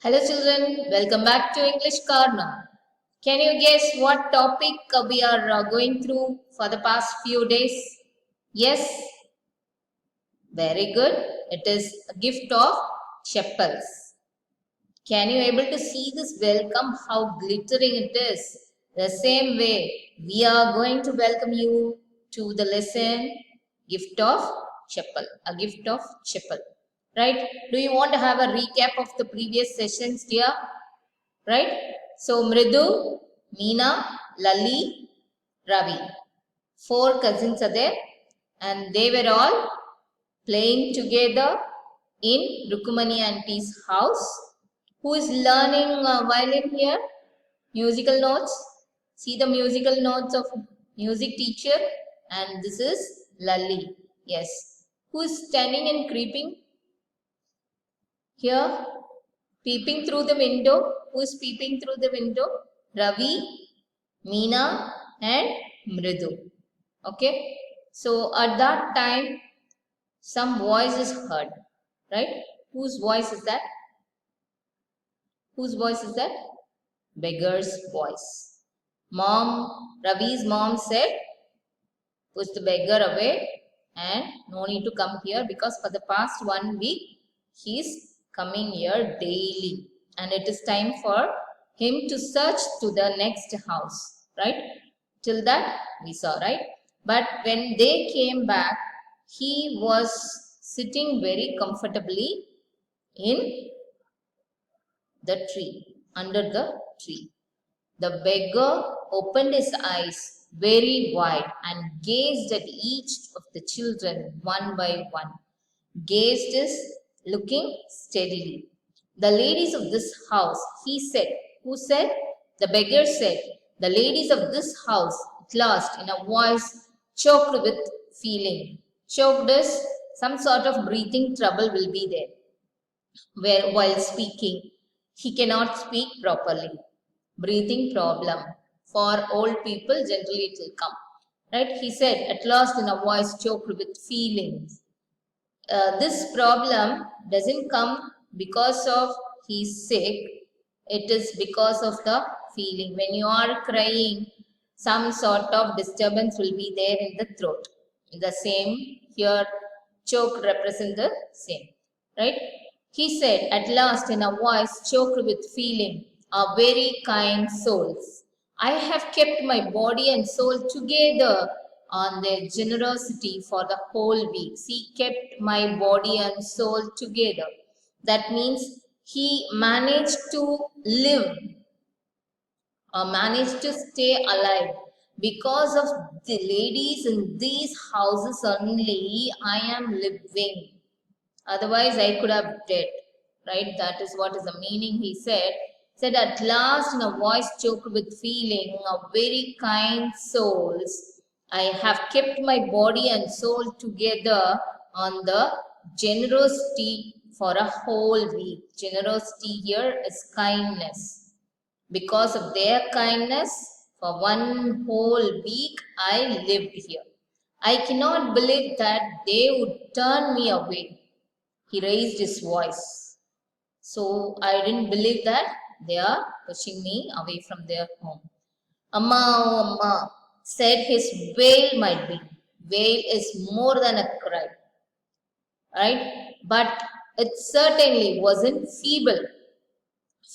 Hello children, welcome back to English Corner. Can you guess what topic we are going through for the past few days? Yes, very good. It is a gift of chapels. Can you able to see this welcome, how glittering it is? The same way, we are going to welcome you to the lesson, gift of chapel, a gift of chapel. Right? Do you want to have a recap of the previous sessions, dear? Right? So Mridu, Meena, Lali, Ravi. Four cousins are there and they were all playing together in Rukumani auntie's house. Who is learning violin here? Musical notes. See the musical notes of music teacher. And this is Lali. Yes. Who is standing and creeping? Here. Peeping through the window. Who is peeping through the window? Ravi, Meena and Mridu. Okay. So at that time, some voice is heard. Right? Whose voice is that? Whose voice is that? Beggar's voice. Ravi's mom said, push the beggar away and no need to come here because for the past 1 week, he's coming here daily. And it is time for him to search to the next house. Right? Till that we saw, right? But when they came back, he was sitting very comfortably in the tree, under the tree. The beggar opened his eyes very wide and gazed at each of the children one by one. Gazed is looking steadily. The ladies of this house, he said. Who said? The beggar said. The ladies of this house, at last, in a voice choked with feeling. Choked is some sort of breathing trouble will be there where while speaking he cannot speak properly. Breathing problem. For old people generally it will come. Right? He said at last in a voice choked with feelings. This problem doesn't come because of he's sick. It is because of the feeling. When you are crying, some sort of disturbance will be there in the throat. The same here, choke represent the same. Right? He said at last in a voice choked with feeling, are very kind souls. I have kept my body and soul together on their generosity for the whole week. He kept my body and soul together. That means he managed to live or managed to stay alive because of the ladies in these houses only. I am living. Otherwise, I could have dead. Right? That is what is the meaning. He said at last in a voice choked with feeling of very kind souls, I have kept my body and soul together on the generosity for a whole week. Generosity here is kindness. Because of their kindness, for one whole week I lived here. I cannot believe that they would turn me away. He raised his voice. So I didn't believe that they are pushing me away from their home. Amma, oh Amma, said his wail might be. Wail is more than a cry. Right? But it certainly wasn't feeble.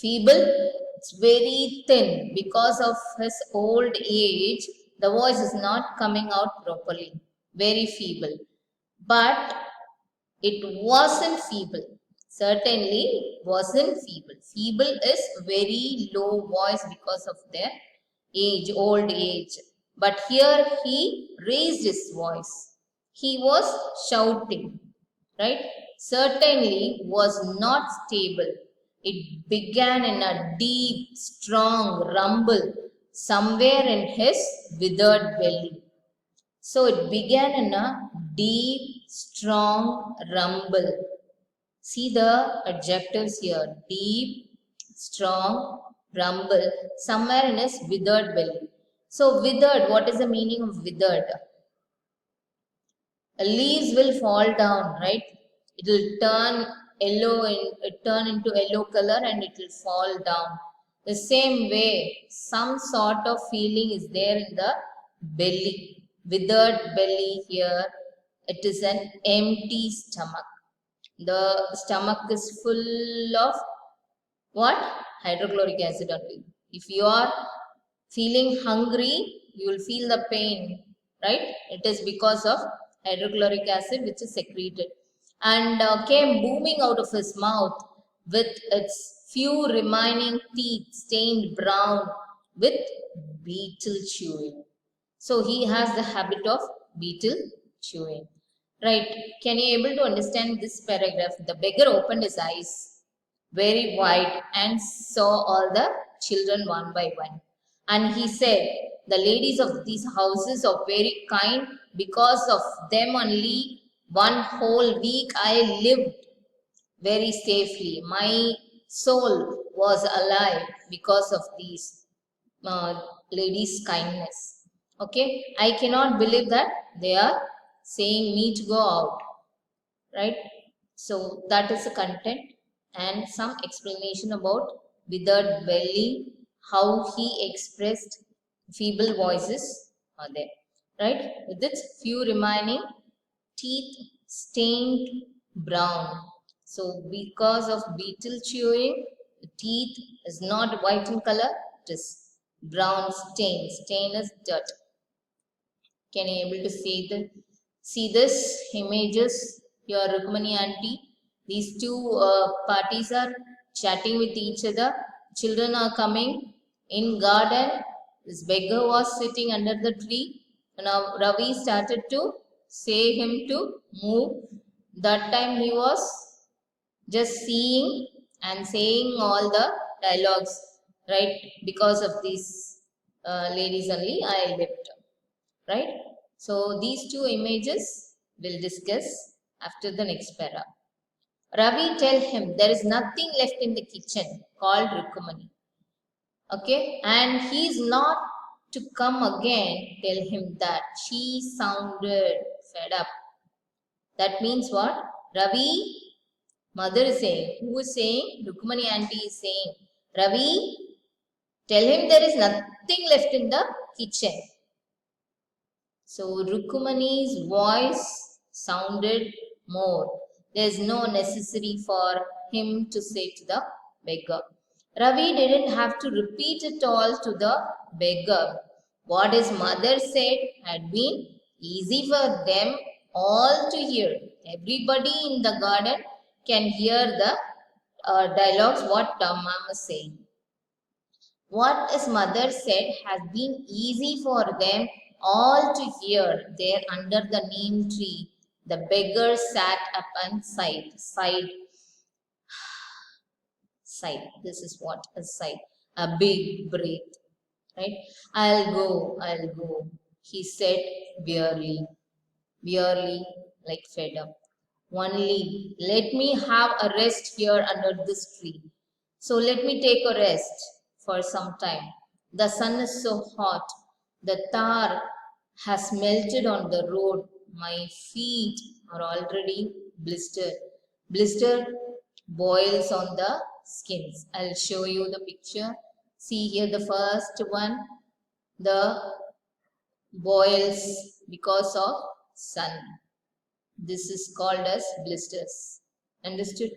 Feeble, it's very thin. Because of his old age, the voice is not coming out properly. Very feeble. But it wasn't feeble. Certainly wasn't feeble. Feeble is very low voice because of their age, old age. But here he raised his voice. He was shouting. Right? Certainly was not stable. It began in a deep, strong rumble somewhere in his withered belly. So it began in a deep, strong rumble. See the adjectives here. Deep, strong, rumble. Somewhere in his withered belly. So withered, what is the meaning of withered? Leaves will fall down, right? It will turn yellow and it turn into yellow color and it will fall down. The same way, some sort of feeling is there in the belly, withered belly here. It is an empty stomach. The stomach is full of what? Hydrochloric acid only. If you are feeling hungry, you will feel the pain, right? It is because of hydrochloric acid which is secreted and came booming out of his mouth with its few remaining teeth stained brown with beetle chewing. So he has the habit of beetle chewing. Right. Can you able to understand this paragraph? The beggar opened his eyes very wide and saw all the children one by one. And he said, the ladies of these houses are very kind. Because of them only 1 whole week I lived very safely. My soul was alive because of these uh, ladies' kindness. Okay, I cannot believe that they are saying me to go out, right? So that is the content and some explanation about withered belly, how he expressed feeble voices are there, right? With its few remaining teeth stained brown. So because of beetle chewing, the teeth is not white in color, it is brown stain. Stain is dirt. Can you able to see this images? Your Rukmani auntie. These two parties are chatting with each other. Children are coming in garden. This beggar was sitting under the tree. Now Ravi started to say him to move. That time he was just seeing and saying all the dialogues, right? Because of these ladies only I lived, right? So these two images we'll discuss after the next para. Ravi tell him there is nothing left in the kitchen called Rukmani. Okay, and he's not to come again. Tell him that. She sounded fed up. That means what? Ravi, mother is saying. Who is saying? Rukmani auntie is saying. Ravi, tell him there is nothing left in the kitchen. So Rukmani's voice sounded more. There is no necessity for him to say to the beggar. Ravi didn't have to repeat it all to the beggar. What his mother said had been easy for them all to hear. Everybody in the garden can hear the dialogues what Mama is saying. What his mother said has been easy for them all to hear. There under the neem tree, the beggar sat up and sighed. This is what a sigh. A big breath. Right? I'll go, he said wearily, like fed up. Only let me have a rest here under this tree. So let me take a rest for some time. The sun is so hot. The tar has melted on the road. My feet are already blistered. Blistered boils on the skins. I'll show you the picture. See here the first one. The boils because of sun. This is called as blisters. Understood?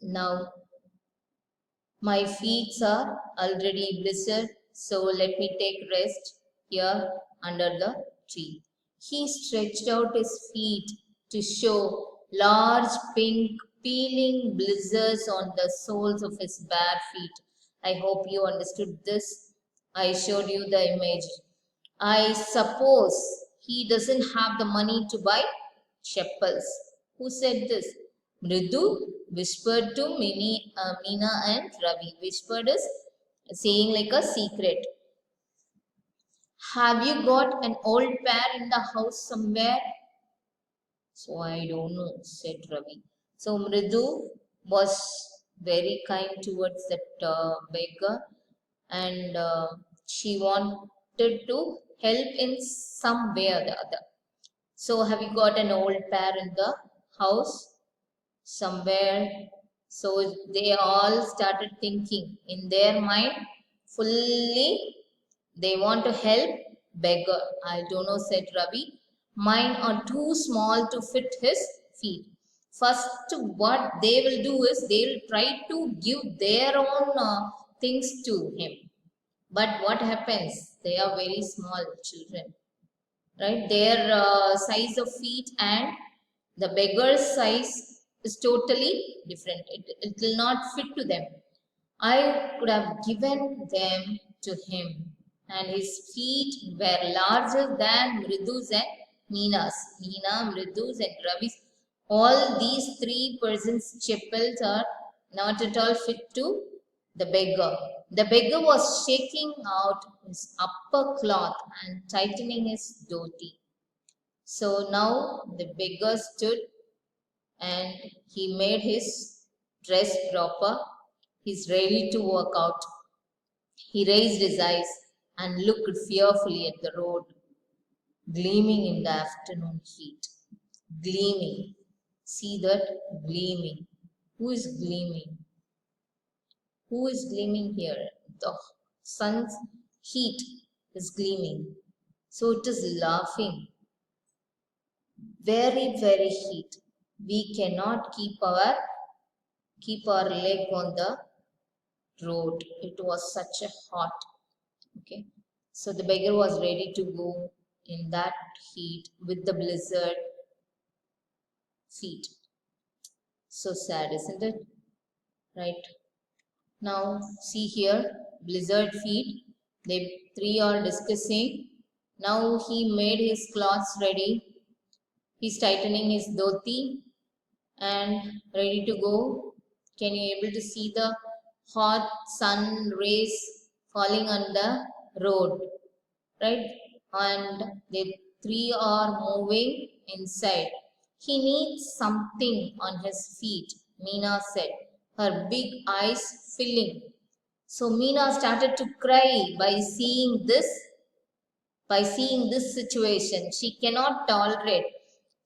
Now, my feet are already blistered, so let me take rest here under the tree. He stretched out his feet to show large pink peeling blisters on the soles of his bare feet. I hope you understood this. I showed you the image. I suppose he doesn't have the money to buy chappals. Who said this? Mridu whispered to Meena and Ravi. Whispered is saying like a secret. Have you got an old pair in the house somewhere? So I don't know, said Ravi. So Mridu was very kind towards that beggar and she wanted to help in some way or the other. So have you got an old pair in the house? somewhere. So they all started thinking in their mind fully. They want to help beggar. I don't know, said Ravi. Mine are too small to fit his feet. First, what they will do is they will try to give their own things to him. But what happens? They are very small children, right? Their size of feet and the beggar's size is totally different. It will not fit to them. I could have given them to him, and his feet were larger than Mridu's and Meena's. Meena, Mridu's, and Ravi's. All these three persons' chapels are not at all fit to the beggar. The beggar was shaking out his upper cloth and tightening his dhoti. So now the beggar stood and he made his dress proper. He's ready to work out. He raised his eyes and looked fearfully at the road, gleaming in the afternoon heat. Gleaming. See that? Gleaming. Who is gleaming? Who is gleaming here? The sun's heat is gleaming. So it is laughing. Very, very heat. We cannot keep our leg on the road. It was such a hot. Okay. So the beggar was ready to go in that heat with the blizzard feet. So sad, isn't it? Right. Now see here, blizzard feet. They three are discussing. Now he made his clothes ready. He's tightening his dhoti and ready to go. Can you able to see the hot sun rays falling on the road, right? And the three are moving inside. He needs something on his feet, Meena said, her big eyes filling. So Meena started to cry by seeing this situation. She cannot tolerate.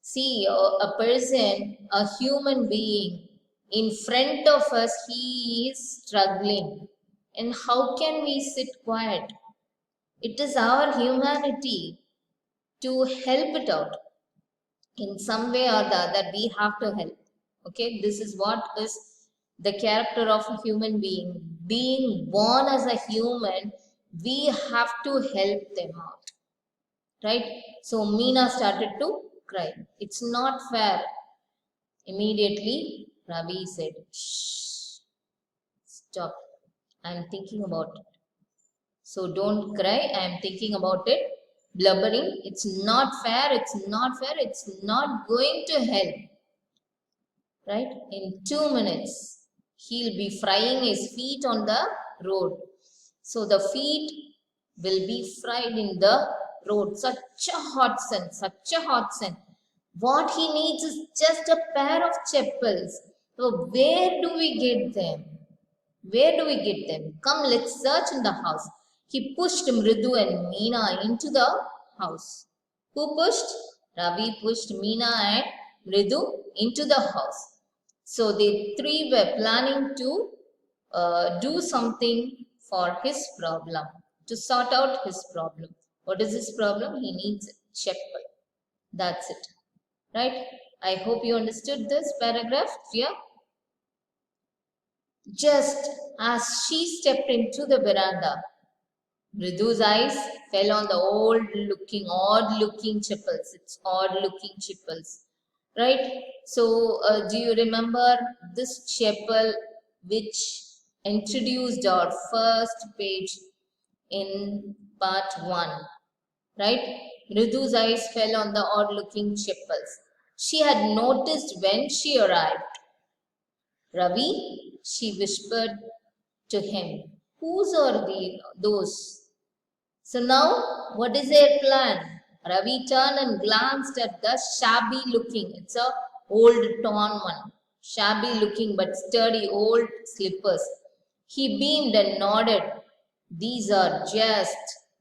See, a person, a human being, in front of us, he is struggling. And how can we sit quiet? It is our humanity to help it out. In some way or the other, we have to help. Okay, this is what is the character of a human being. Being born as a human, we have to help them out. Right? So Meena started to cry. It's not fair. Immediately, Ravi said, shh, stop. I'm thinking about it. So don't cry. I'm thinking about it. Blubbering. It's not fair. It's not fair. It's not going to help. Right? In 2 minutes, he'll be frying his feet on the road. So the feet will be fried in the road. Such a hot sun. Such a hot sun. What he needs is just a pair of chappals. So where do we get them? Where do we get them? Come, let's search in the house. He pushed Mridu and Meena into the house. Who pushed? Ravi pushed Meena and Mridu into the house. So the three were planning to do something for his problem, to sort out his problem. What is his problem? He needs a chappal. That's it. Right? I hope you understood this paragraph. Yeah. Just as she stepped into the veranda, Mridu's eyes fell on the odd-looking chapels. It's odd-looking chapels, right? So, do you remember this chapel which introduced our first page in part 1, right? Mridu's eyes fell on the odd-looking chapels. She had noticed when she arrived. Ravi, she whispered to him, whose are those? So now, what is their plan? Ravi turned and glanced at the shabby looking, it's a old torn one, shabby looking but sturdy old slippers. He beamed and nodded. These are just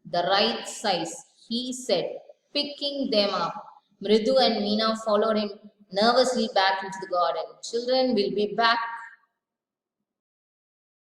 the right size, he said, picking them up. Mridu and Meena followed him nervously back into the garden. Children will be back